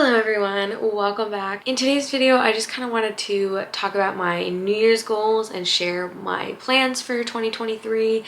Hello everyone, welcome back. In today's video, I just kind of wanted to talk about my New Year's goals and share my plans for 2023.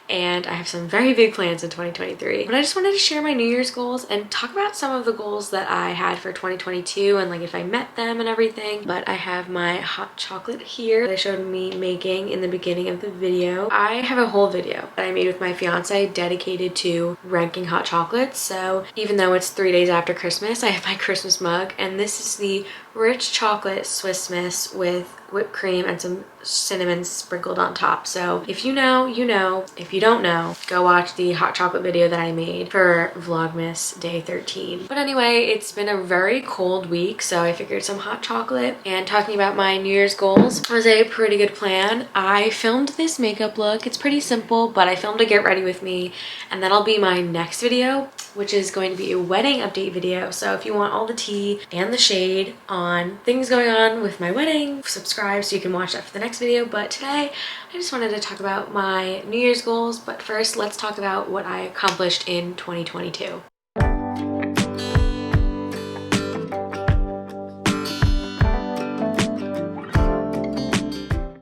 And I have some very big plans in 2023. But I just wanted to share my New Year's goals and talk about some of the goals that I had for 2022 and like if I met them and everything. But I have my hot chocolate here that I showed me making in the beginning of the video. I have a whole video that I made with my fiance dedicated to ranking hot chocolates. So even though it's 3 days after Christmas, I have my Christmas mug, and this is the rich chocolate Swiss Miss with whipped cream and some cinnamon sprinkled on top. So if you know, you know. If you don't know, go watch the hot chocolate video that I made for Vlogmas day 13. But anyway, it's been a very cold week, so I figured some hot chocolate and talking about my New Year's goals was a pretty good plan. I filmed this makeup look. It's pretty simple, but I filmed a get ready with me, and that'll be my next video, which is going to be a wedding update video. So if you want all the tea and the shade on things going on with my wedding, subscribe so you can watch that for the next video. But today I just wanted to talk about my New Year's goals. But first, let's talk about what I accomplished in 2022.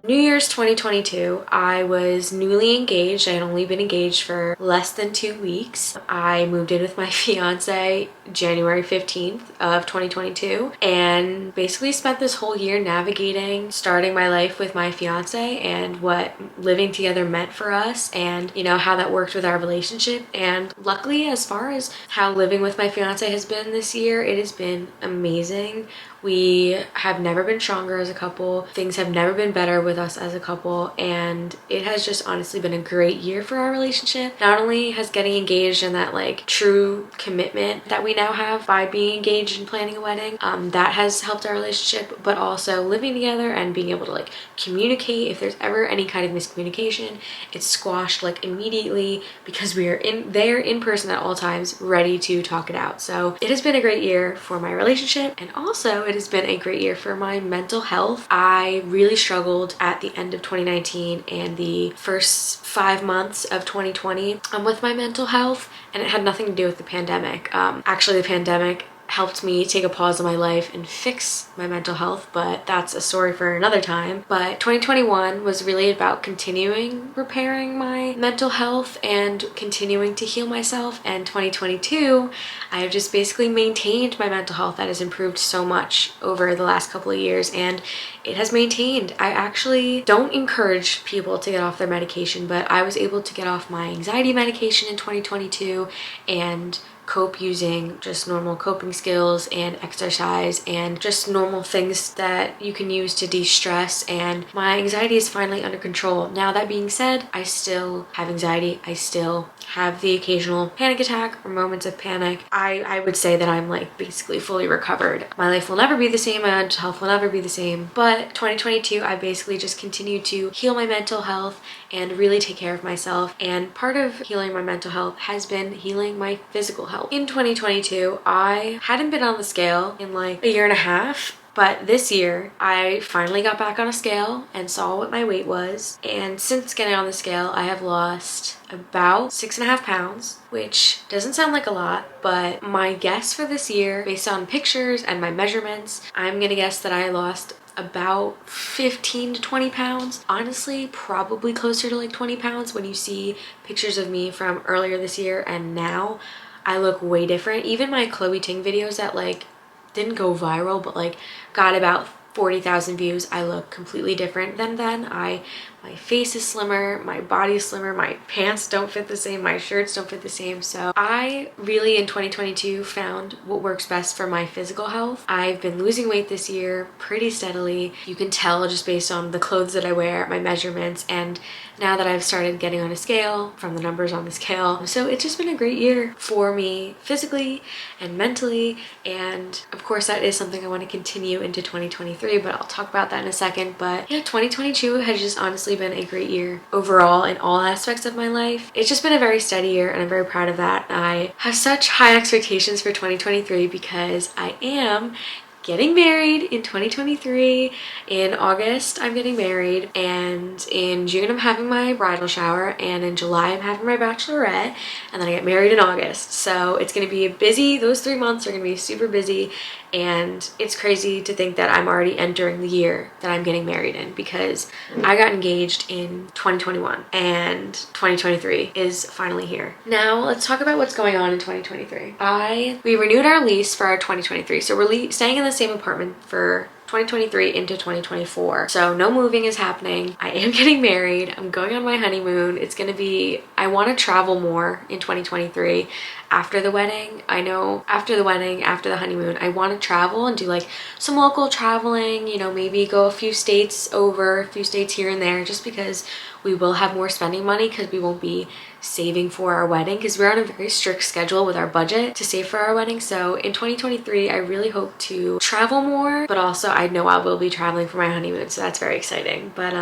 New Year's 2022, I was newly engaged. I had only been engaged for less than 2 weeks. I moved in with my fiance January 15th of 2022 and basically spent this whole year navigating starting my life with my fiance and what living together meant for us, and you know how that worked with our relationship. And luckily, as far as how living with my fiance has been this year, it has been amazing. We have never been stronger as a couple. Things have never been better with us as a couple, and it has just honestly been a great year for our relationship. Not only has getting engaged and that like true commitment that we now have by being engaged and planning a wedding, that has helped our relationship, but also living together and being able to like communicate. If there's ever any kind of miscommunication, it's squashed like immediately because we are there in person at all times, ready to talk it out. So it has been a great year for my relationship, and also it has been a great year for my mental health. I really struggled at the end of 2019 and the first 5 months of 2020 with my mental health, and it had nothing to do with the pandemic. Actually, the pandemic helped me take a pause in my life and fix my mental health, but that's a story for another time. But 2021 was really about continuing repairing my mental health and continuing to heal myself, and 2022 I have just basically maintained my mental health that has improved so much over the last couple of years, and it has maintained. I actually don't encourage people to get off their medication, but I was able to get off my anxiety medication in 2022 and cope using just normal coping skills and exercise and just normal things that you can use to de-stress, and my anxiety is finally under control. Now, that being said, I still have anxiety. I still have the occasional panic attack or moments of panic. I would say that I'm like basically fully recovered. My life will never be the same, my mental health will never be the same, but 2022 I basically just continued to heal my mental health and really take care of myself, and part of healing my mental health has been healing my physical health. In 2022, I hadn't been on the scale in like a year and a half, but this year I finally got back on a scale and saw what my weight was, and since getting on the scale I have lost about 6.5 pounds, which doesn't sound like a lot, but my guess for this year, based on pictures and my measurements, I'm gonna guess that I lost about 15 to 20 pounds. Honestly, probably closer to like 20 pounds. When you see pictures of me from earlier this year and now, I look way different. Even my Chloe Ting videos that like didn't go viral but like got about 40,000 views, I look completely different than then. My face is slimmer, my body is slimmer, my pants don't fit the same, my shirts don't fit the same. So I really in 2022 found what works best for my physical health. I've been losing weight this year pretty steadily. You can tell just based on the clothes that I wear, my measurements, and now that I've started getting on a scale from the numbers on the scale. So it's just been a great year for me physically and mentally, and of course that is something I want to continue into 2023, but I'll talk about that in a second. But yeah, 2022 has just honestly been a great year overall in all aspects of my life. It's just been a very steady year, and I'm very proud of that. I have such high expectations for 2023 because I am getting married in 2023. In August, I'm getting married, and in June, I'm having my bridal shower, and in July, I'm having my bachelorette, and then I get married in August. So it's gonna be busy. Those 3 months are gonna be super busy, and it's crazy to think that I'm already entering the year that I'm getting married in, because I got engaged in 2021 and 2023 is finally here. Now let's talk about what's going on in 2023. We renewed our lease for our 2023, so we're staying in the same apartment for 2023 into 2024. So no moving is happening. I am getting married. I'm going on my honeymoon. It's gonna be, I want to travel more in 2023 after the wedding. I know after the wedding, after the honeymoon, I want to travel and do like some local traveling, you know, maybe go a few states over, a few states here and there, just because we will have more spending money because we won't be saving for our wedding, because we're on a very strict schedule with our budget to save for our wedding. So in 2023, I really hope to travel more, but also I know I will be traveling for my honeymoon, so that's very exciting. But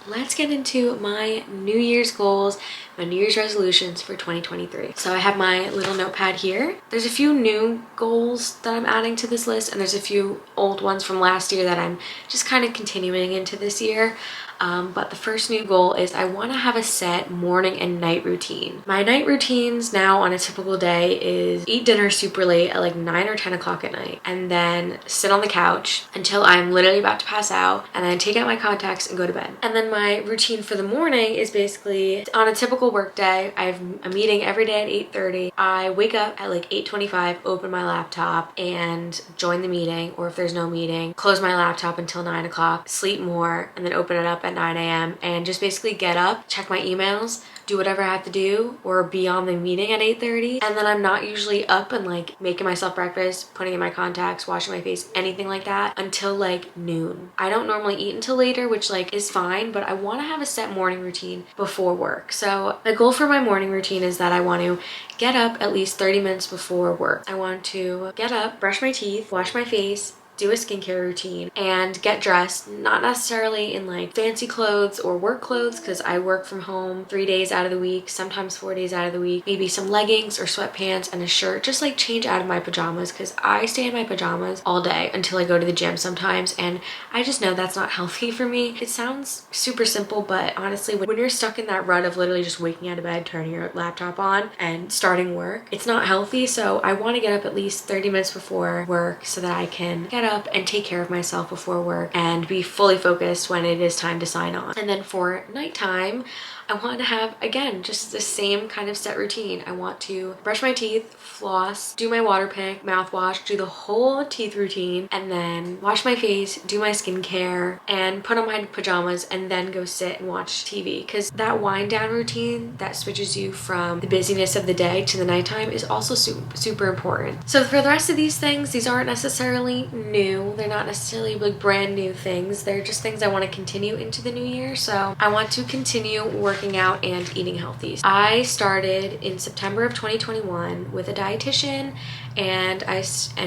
let's get into my New Year's goals, my New Year's resolutions for 2023. So I have my little notepad here. There's a few new goals that I'm adding to this list, and there's a few old ones from last year that I'm just kind of continuing into this year. But the first new goal is I want to have a set morning and night routine. My night routines now on a typical day is eat dinner super late at like 9 or 10 o'clock at night, and then sit on the couch until I'm literally about to pass out, and then take out my contacts and go to bed. And then my routine for the morning is basically on a typical work day, I have a meeting every day at 8:30. I wake up at like 8:25, open my laptop and join the meeting, or if there's no meeting, close my laptop until 9 o'clock, sleep more, and then open it up at 9 a.m. and just basically get up, check my emails, do whatever I have to do, or be on the meeting at 8:30. And then I'm not usually up and like making myself breakfast, putting in my contacts, washing my face, anything like that until like noon. I don't normally eat until later, which like is fine, but I want to have a set morning routine before work. So the goal for my morning routine is that I want to get up at least 30 minutes before work. I want to get up, brush my teeth, wash my face, do a skincare routine, and get dressed, not necessarily in like fancy clothes or work clothes, because I work from home 3 days out of the week, sometimes 4 days out of the week. Maybe some leggings or sweatpants and a shirt, just like change out of my pajamas, because I stay in my pajamas all day until I go to the gym sometimes, and I just know that's not healthy for me. It sounds super simple, but honestly, when you're stuck in that rut of literally just waking out of bed, turning your laptop on and starting work, it's not healthy. So I want to get up at least 30 minutes before work so that I can get up and take care of myself before work and be fully focused when it is time to sign on. And then for nighttime, I want to have, again, just the same kind of set routine. I want to brush my teeth, floss, do my water pick, mouthwash, do the whole teeth routine, and then wash my face, do my skincare, and put on my pajamas, and then go sit and watch TV. Because that wind down routine that switches you from the busyness of the day to the nighttime is also super important. So for the rest of these things, these aren't necessarily new. They're not necessarily like brand new things. They're just things I want to continue into the new year. So I want to continue working out and eating healthy. I started in September of 2021 with a dietitian, and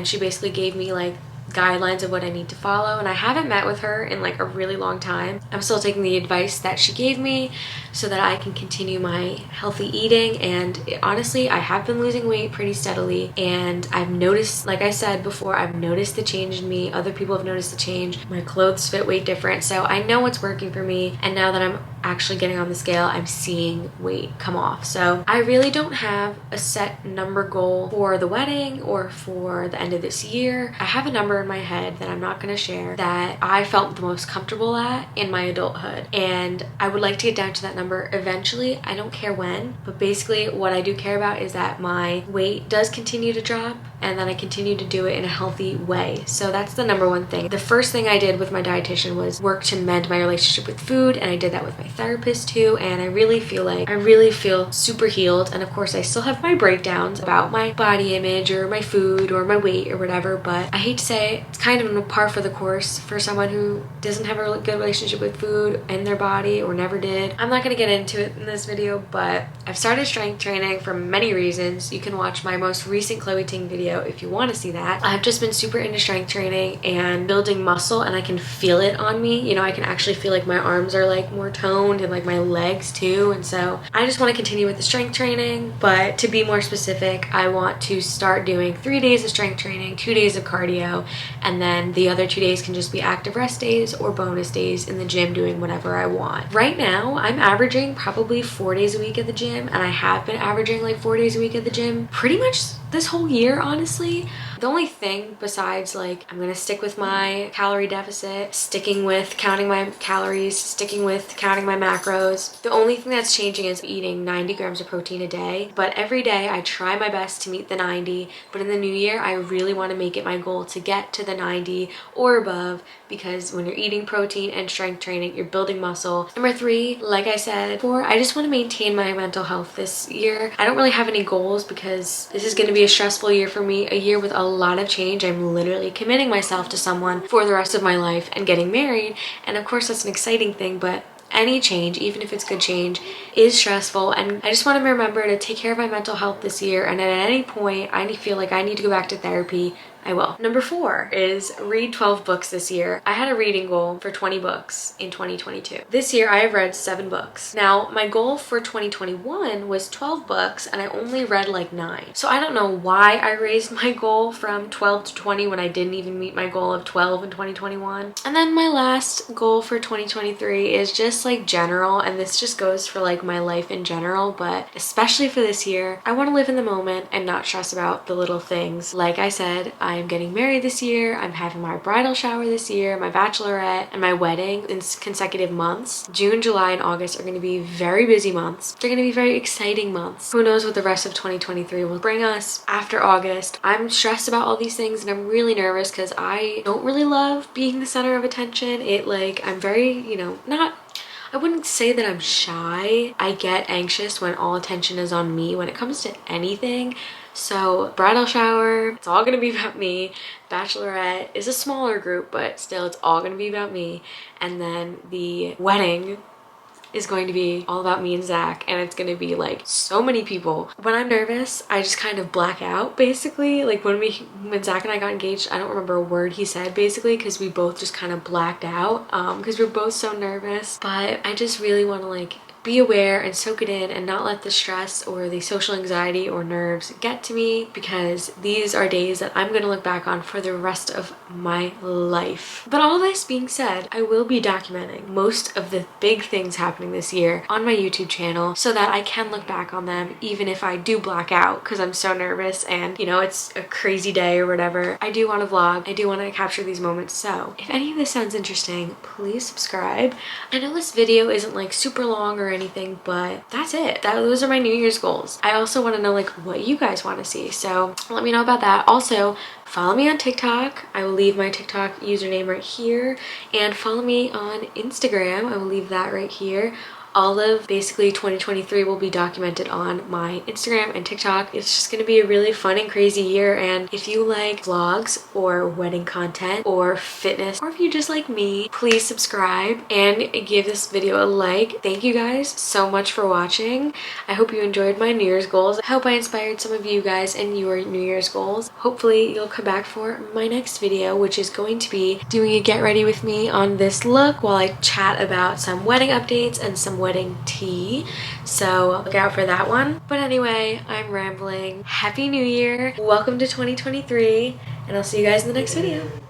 she basically gave me like guidelines of what I need to follow, and I haven't met with her in like a really long time. I'm still taking the advice that she gave me so that I can continue my healthy eating, and honestly, I have been losing weight pretty steadily, and I've noticed, like I said before, I've noticed the change in me. Other people have noticed the change. My clothes fit way different, so I know what's working for me, and now that I'm actually getting on the scale, I'm seeing weight come off. So I really don't have a set number goal for the wedding or for the end of this year. I have a number in my head that I'm not going to share that I felt the most comfortable at in my adulthood, and I would like to get down to that number eventually. I don't care when, but basically what I do care about is that my weight does continue to drop, and that I continue to do it in a healthy way. So that's the number one thing. The first thing I did with my dietitian was work to mend my relationship with food, and I did that with my therapist too, and I really feel super healed. And of course, I still have my breakdowns about my body image or my food or my weight or whatever, but I hate to say it's kind of a par for the course for someone who doesn't have a good relationship with food and their body, or never did. I'm not going to get into it in this video, but I've started strength training for many reasons. You can watch my most recent Chloe Ting video video if you want to see that. I've just been super into strength training and building muscle, and I can feel it on me. You know, I can actually feel like my arms are like more toned and like my legs too. And so I just want to continue with the strength training, but to be more specific, I want to start doing 3 days of strength training, 2 days of cardio, and then the other 2 days can just be active rest days or bonus days in the gym doing whatever I want. Right now, I'm averaging probably 4 days a week at the gym, and I have been averaging like 4 days a week at the gym pretty much this whole year, honestly. The only thing besides like I'm gonna stick with my calorie deficit, sticking with counting my calories, sticking with counting my macros. The only thing that's changing is eating 90 grams of protein a day, but every day I try my best to meet the 90, but in the new year I really want to make it my goal to get to the 90 or above, because when you're eating protein and strength training, you're building muscle. Number 3, like I said before, I just want to maintain my mental health this year. I don't really have any goals because this is going to be a stressful year for me, a year with a lot of change. I'm literally committing myself to someone for the rest of my life and getting married, and of course that's an exciting thing, but any change, even if it's good change, is stressful, and I just want to remember to take care of my mental health this year, and at any point I feel like I need to go back to therapy, I will. Number 4 is read 12 books this year. I had a reading goal for 20 books in 2022. This year I have read 7 books. Now my goal for 2021 was 12 books and I only read like 9. So I don't know why I raised my goal from 12 to 20 when I didn't even meet my goal of 12 in 2021. And then my last goal for 2023 is just like general, and this just goes for like my life in general, but especially for this year, I want to live in the moment and not stress about the little things. Like I said, I'm getting married this year, I'm having my bridal shower this year, my bachelorette, and my wedding in consecutive months. June, July, and August are going to be very busy months. They're going to be very exciting months. Who knows what the rest of 2023 will bring us after August. I'm stressed about all these things and I'm really nervous because I don't really love being the center of attention. I'm very, I wouldn't say that I'm shy. I get anxious when all attention is on me when it comes to anything. So bridal shower, it's all gonna be about me. Bachelorette is a smaller group, but still it's all gonna be about me. And then the wedding is going to be all about me and Zach, and it's gonna be like so many people. When I'm nervous, I just kind of black out basically. Like when Zach and I got engaged, I don't remember a word he said basically because we both just kind of blacked out because we're both so nervous. But I just really want to like be aware and soak it in and not let the stress or the social anxiety or nerves get to me, because these are days that I'm going to look back on for the rest of my life. But all this being said, I will be documenting most of the big things happening this year on my YouTube channel so that I can look back on them even if I do black out because I'm so nervous and it's a crazy day or whatever. I do want to vlog. I do want to capture these moments. So if any of this sounds interesting, please subscribe. I know this video isn't like super long or anything, but that's it. Those are my New Year's goals. I also want to know like what you guys want to see, so let me know about that. Also, follow me on TikTok. I will leave my TikTok username right here, and follow me on Instagram. I will leave that right here. All of basically 2023 will be documented on my Instagram and TikTok. It's just gonna be a really fun and crazy year, and if you like vlogs or wedding content or fitness, or if you just like me, please subscribe and give this video a like. Thank you guys so much for watching. I hope you enjoyed my New Year's goals. I hope I inspired some of you guys in your New Year's goals. Hopefully you'll come back for my next video, which is going to be doing a get ready with me on this look while I chat about some wedding updates and some wedding tea, so look out for that one. But anyway, I'm rambling. Happy New Year, welcome to 2023, and I'll see you guys in the next video.